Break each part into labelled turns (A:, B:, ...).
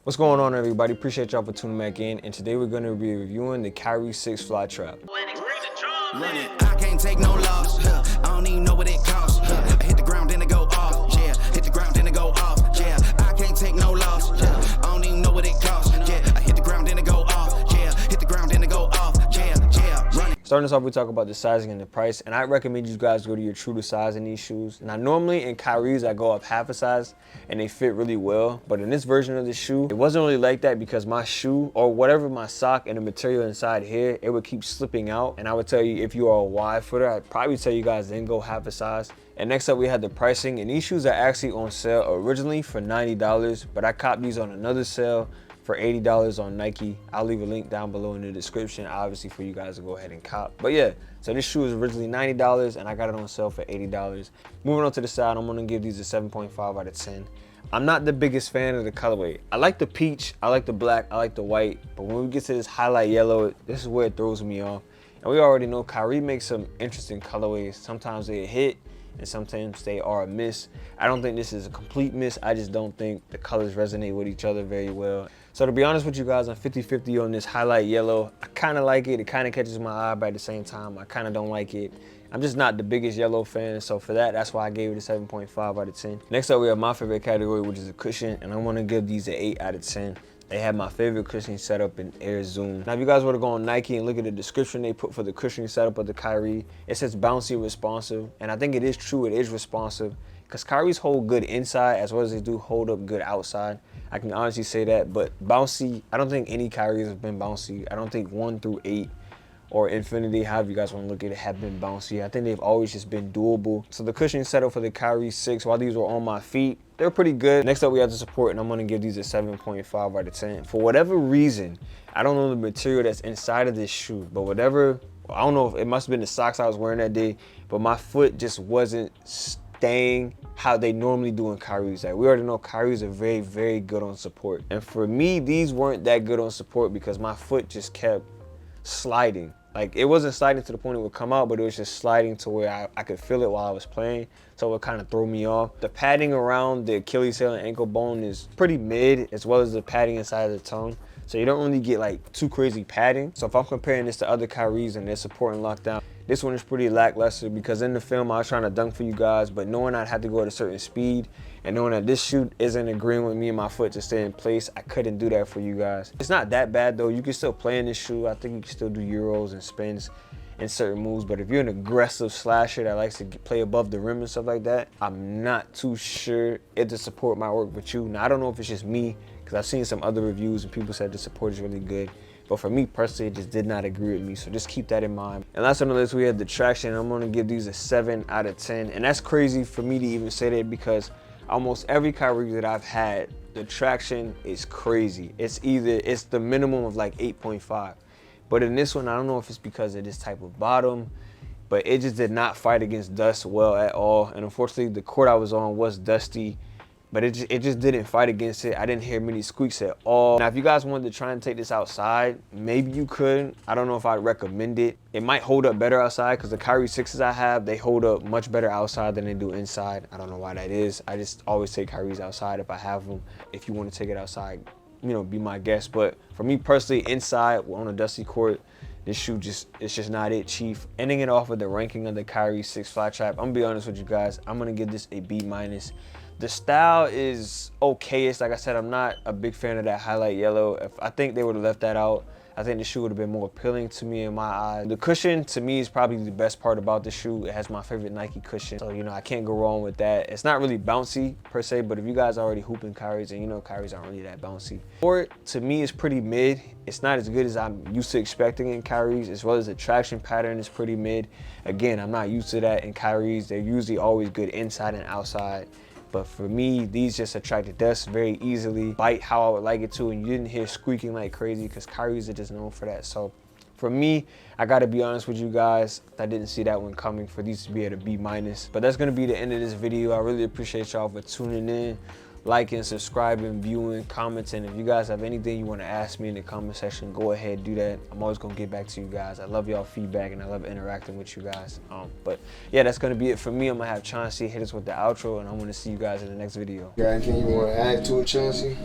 A: What's going on, everybody? Appreciate y'all for tuning back in, and today we're going to be reviewing the Kyrie 6 Flytrap.
B: I can't take no loss. I don't even know what it costs. I hit the ground then it go off. Yeah, hit the ground then it go off. Yeah, I can't take no loss. I don't even know what it costs. Yeah, I hit the ground then it go off. Yeah, hit the ground then it go off. Yeah, run it.
A: Starting us off, we talk about the sizing and the price, and I recommend you guys go to your true to size in these shoes. Now, normally in Kyrie's, I go up half a size, and they fit really well, but in this version of the shoe, it wasn't really like that because my shoe, or whatever my sock and the material inside here, it would keep slipping out, and I would tell you, if you are a wide footer, I'd probably tell you guys then go half a size. And next up, we had the pricing, and these shoes are actually on sale originally for $90, but I copped these on another sale for $80 on Nike. I'll leave a link down below in the description, obviously, for you guys to go ahead and cop. But yeah, so this shoe was originally $90 and I got it on sale for $80. Moving on to the side, I'm gonna give these a 7.5 out of 10. I'm not the biggest fan of the colorway. I like the peach, I like the black, I like the white, but when we get to this highlight yellow, this is where it throws me off. And we already know Kyrie makes some interesting colorways. Sometimes they hit, and sometimes they are a miss. I don't think this is a complete miss. I just don't think the colors resonate with each other very well. So to be honest with you guys, I'm 50-50 on this highlight yellow. I kind of like it. It kind of catches my eye, but at the same time, I kind of don't like it. I'm just not the biggest yellow fan, so for that, that's why I gave it a 7.5 out of 10. Next up, we have my favorite category, which is a cushion, and I want to give these an 8 out of 10. They have my favorite cushioning setup in Air Zoom. Now, if you guys were to go on Nike and look at the description they put for the cushioning setup of the Kyrie, it says bouncy responsive, and I think it is true, it is responsive, because Kyrie's hold good inside as well as they do hold up good outside. I can honestly say that, but bouncy, I don't think any Kyries have been bouncy. I don't think 1 through 8 or Infinity, however you guys want to look at it, have been bouncy. I think they've always just been doable. So the cushioning setup for the Kyrie 6, while these were on my feet, they're pretty good. Next up, we have the support, and I'm going to give these a 7.5 out of 10. For whatever reason, I don't know the material that's inside of this shoe, but whatever, I don't know if it must have been the socks I was wearing that day, but my foot just wasn't staying how they normally do in Kyrie's. Like, we already know Kyrie's are very, very good on support. And for me, these weren't that good on support because my foot just kept sliding. Like, it wasn't sliding to the point it would come out, but it was just sliding to where I could feel it while I was playing. So it would kind of throw me off. The padding around the Achilles heel and ankle bone is pretty mid, as well as the padding inside of the tongue. So you don't really get like too crazy padding. So if I'm comparing this to other Kyries and their support and lockdown, this one is pretty lackluster because in the film I was trying to dunk for you guys, but knowing I'd have to go at a certain speed and knowing that this shoe isn't agreeing with me and my foot to stay in place, I couldn't do that for you guys. It's not that bad though. You can still play in this shoe. I think you can still do Euros and spins in certain moves, but if you're an aggressive slasher that likes to play above the rim and stuff like that, I'm not too sure if the support might work with you. Now, I don't know if it's just me, because I've seen some other reviews and people said the support is really good. But for me personally, it just did not agree with me. So just keep that in mind. And last on the list, we had the traction. I'm gonna give these a 7 out of 10. And that's crazy for me to even say that because almost every Kyrie that I've had, the traction is crazy. It's the minimum of like 8.5. But in this one, I don't know if it's because of this type of bottom, but it just did not fight against dust well at all. And unfortunately, the court I was on was dusty, but it just didn't fight against it. I didn't hear many squeaks at all. Now, if you guys wanted to try and take this outside, maybe you could. I don't know if I'd recommend it. It might hold up better outside because the Kyrie 6s I have, they hold up much better outside than they do inside. I don't know why that is. I just always take Kyries outside if I have them. If you want to take it outside, you know, be my guest. But for me personally, inside on a dusty court, this shoe it's just not it, chief. Ending it off with the ranking of the Kyrie 6 Flytrap, I'm gonna be honest with you guys, I'm gonna give this a B-. The style is okay-ish. Like I said, I'm not a big fan of that highlight yellow. I think they would have left that out, I think the shoe would have been more appealing to me in my eyes. The cushion, to me, is probably the best part about the shoe. It has my favorite Nike cushion, so, you know, I can't go wrong with that. It's not really bouncy, per se, but if you guys are already hooping Kyries, and you know Kyries aren't really that bouncy. Sport, to me, is pretty mid. It's not as good as I'm used to expecting in Kyries, as well as the traction pattern is pretty mid. Again, I'm not used to that in Kyries. They're usually always good inside and outside. But for me, these just attracted dust very easily, bite how I would like it to, and you didn't hear squeaking like crazy because Kyrie's are just known for that. So for me, I gotta be honest with you guys, I didn't see that one coming for these to be at a B-. But that's gonna be the end of this video. I really appreciate y'all for tuning in, liking, subscribing, viewing, commenting. If you guys have anything you want to ask me in the comment section, go ahead, do that. I'm always gonna get back to you guys. I love y'all feedback and I love interacting with you guys. But yeah, that's gonna be it for me. I'm gonna have Chauncey hit us with the outro, and I'm gonna see you guys in the next video.
C: Got anything you want to add to it, Chauncey?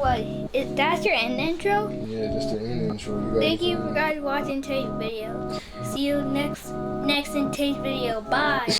C: what? That's your end intro?
D: Yeah, just the end intro. You
C: Thank you for guys watching today's video. See you next in today's video. Bye.